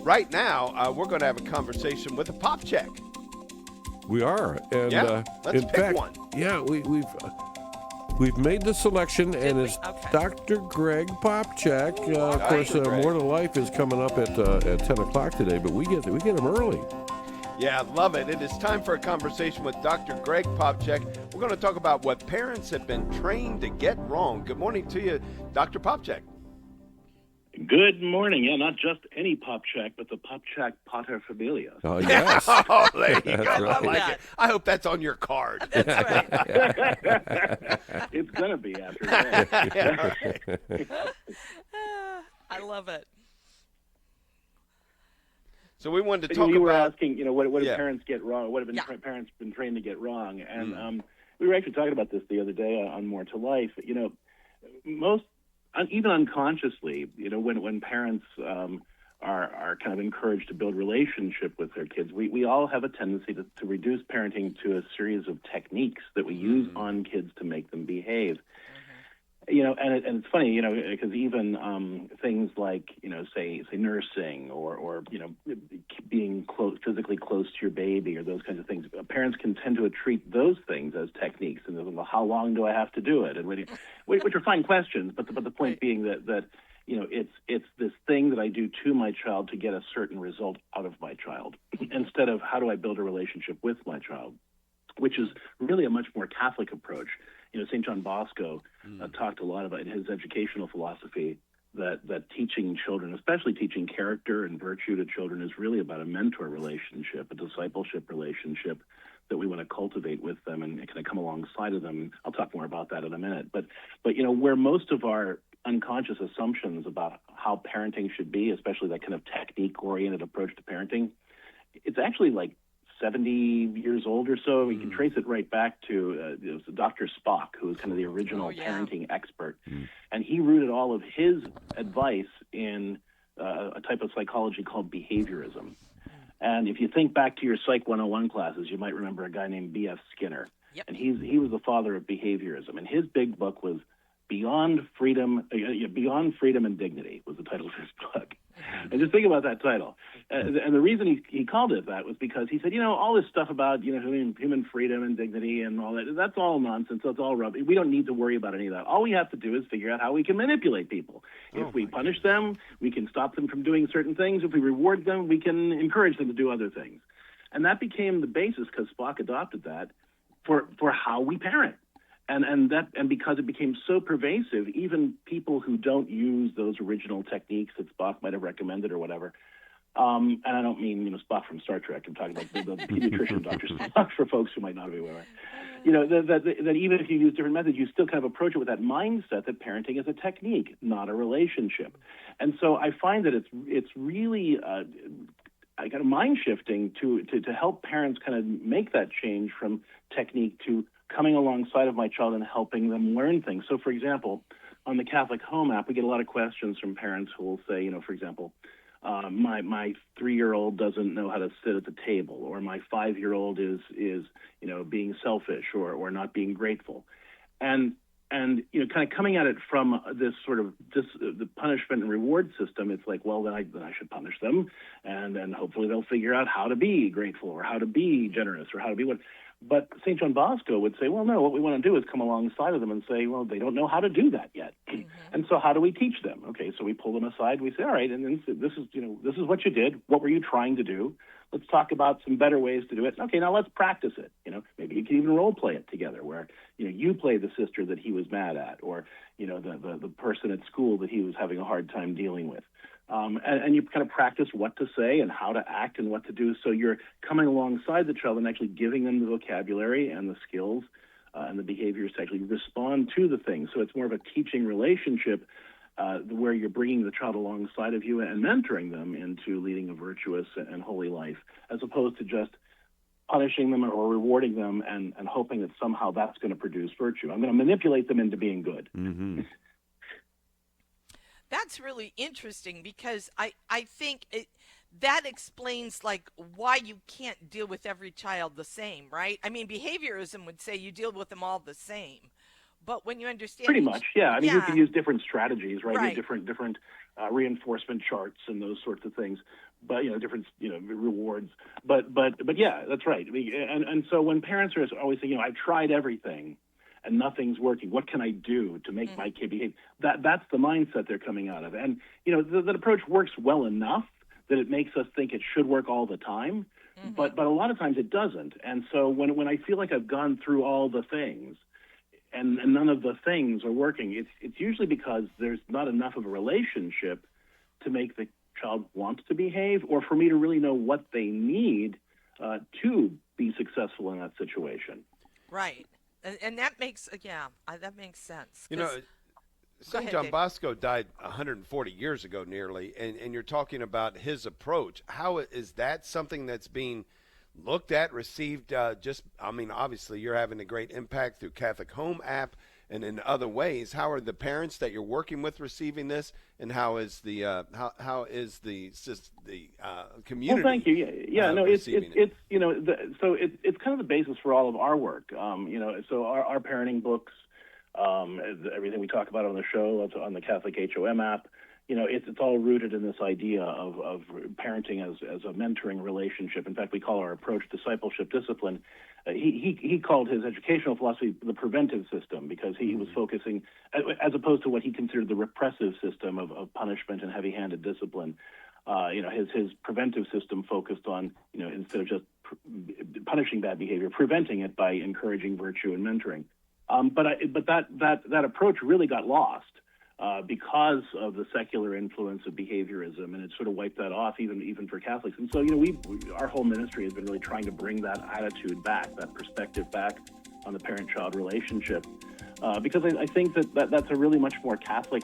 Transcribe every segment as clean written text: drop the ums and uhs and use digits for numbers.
Right now, we're going to have a conversation with a Popcak. We are, and Yeah, let's in pick fact, one. yeah, we've made the selection, and it's Okay. Dr. Greg Popcak. Of course, Dr. Greg. More to Life is coming up at 10 o'clock today, but we get him early. Yeah, love it. It is time for a conversation with Dr. Greg Popcak. We're going to talk about what parents have been trained to get wrong. Good morning to you, Dr. Popcak. Good morning. Yeah, not just any Popcak, but the Popcak paterfamilias. Oh, yes. Oh, there you go. That's I right. like it. I hope that's on your card. That's right. It's going to be after that. Yeah, okay. I love it. So we wanted to But talk you were about. asking, what do Yeah. parents get wrong? What have parents been trained to get wrong? And we were actually talking about this the other day on More to Life. Most, even unconsciously, when parents are kind of encouraged to build relationship with their kids, we all have a tendency to reduce parenting to a series of techniques that we use on kids to make them behave. And it's funny, because even things like, say nursing or being physically close to your baby or those kinds of things, parents can tend to treat those things as techniques. And well, how long do I have to do it? And which are fine questions, but the point being that it's this thing that I do to my child to get a certain result out of my child, instead of how do I build a relationship with my child, which is really a much more Catholic approach. St. John Bosco talked a lot about in his educational philosophy that teaching children, especially teaching character and virtue to children, is really about a mentor relationship, a discipleship relationship that we want to cultivate with them and kind of come alongside of them. I'll talk more about that in a minute. But where most of our unconscious assumptions about how parenting should be, especially that kind of technique-oriented approach to parenting, it's actually like 70 years old or so. We can trace it right back to Dr. Spock, who was kind of the original parenting expert. And he rooted all of his advice in a type of psychology called behaviorism. And if you think back to your Psych 101 classes, you might remember a guy named B.F. Skinner. Yep. And he was the father of behaviorism. And his big book was Beyond Freedom and Dignity was the title of his book. And just think about that title. And the reason he called it that was because he said, all this stuff about, human freedom and dignity and all that, that's all nonsense. That's all rubbish. We don't need to worry about any of that. All we have to do is figure out how we can manipulate people. If we punish them, we can stop them from doing certain things. If we reward them, we can encourage them to do other things. And that became the basis, because Spock adopted that, for how we parent. And because it became so pervasive, even people who don't use those original techniques that Spock might have recommended or whatever, and I don't mean Spock from Star Trek. I'm talking about the pediatrician, Dr. Spock, for folks who might not be aware. That even if you use different methods, you still kind of approach it with that mindset that parenting is a technique, not a relationship. And so I find that it's really kind of mind shifting to help parents kind of make that change from technique to coming alongside of my child and helping them learn things. So, for example, on the Catholic Home app, we get a lot of questions from parents who will say, for example, my 3-year-old doesn't know how to sit at the table, or my 5-year-old is being selfish or not being grateful, and kind of coming at it from this sort of the punishment and reward system. It's like, well, then I should punish them, and hopefully they'll figure out how to be grateful or how to be generous or how to be what. But St. John Bosco would say, well, no, what we want to do is come alongside of them and say, well, they don't know how to do that yet. And so how do we teach them? Okay, so we pull them aside. We say, all right, and then this is what you did. What were you trying to do? Let's talk about some better ways to do it. Okay, now let's practice it. Maybe you can even role play it together where, you play the sister that he was mad at, or, the person at school that he was having a hard time dealing with. And you kind of practice what to say and how to act and what to do. So you're coming alongside the child and actually giving them the vocabulary and the skills and the behaviors to actually respond to the things. So it's more of a teaching relationship where you're bringing the child alongside of you and mentoring them into leading a virtuous and holy life, as opposed to just punishing them or rewarding them and hoping that somehow that's going to produce virtue. I'm going to manipulate them into being good. Mm-hmm. That's really interesting, because I think that explains why you can't deal with every child the same, right? I mean, behaviorism would say you deal with them all the same. But when you understand... Pretty much, yeah. I mean, you can use different strategies, right? Right. Different reinforcement charts and those sorts of things. but different rewards. But yeah, that's right. I mean, and so when parents are always saying, I've tried everything and nothing's working, what can I do to make my kid behave? That's the mindset they're coming out of. And that approach works well enough that it makes us think it should work all the time. But a lot of times it doesn't. And so when I feel like I've gone through all the things and none of the things are working, it's usually because there's not enough of a relationship to make the child want to behave, or for me to really know what they need to be successful in that situation. Right. And that makes that makes sense. St. John Bosco died 140 years ago nearly, and you're talking about his approach. How is that something that's being looked at, received? Obviously you're having a great impact through Catholic Home app and in other ways. How are the parents that you're working with receiving this, and how is the community? Well, thank you. It's kind of the basis for all of our work. So our parenting books, everything we talk about on the show, on the Catholic HOM app, it's all rooted in this idea of parenting as a mentoring relationship. In fact, we call our approach discipleship discipline. He called his educational philosophy the preventive system, because he was focusing, as opposed to what he considered the repressive system of punishment and heavy-handed discipline. His preventive system focused on, instead of just punishing bad behavior, preventing it by encouraging virtue and mentoring. But that approach really got lost because of the secular influence of behaviorism, and it sort of wiped that off even for Catholics. And so, our whole ministry has been really trying to bring that attitude back, that perspective back on the parent-child relationship, because I think that's a really much more Catholic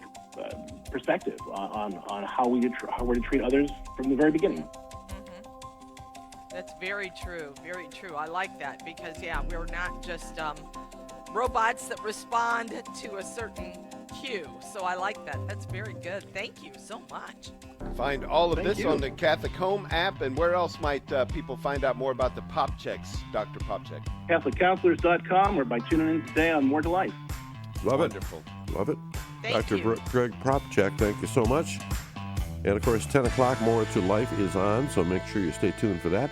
perspective on how we're to treat others from the very beginning. That's very true. Very true. I like that, because we're not just robots that respond to a certain cue. So I like that. That's very good. Thank you so much. Find all of this on the Catholic Home app. And where else might people find out more about the Popchaks, Dr. Popcak? CatholicCounselors.com, or by tuning in today on More to Life. Wonderful. Love it. Thank Dr. you. Greg Popcak, thank you so much. And of course, 10 o'clock, More to Life is on, so make sure you stay tuned for that.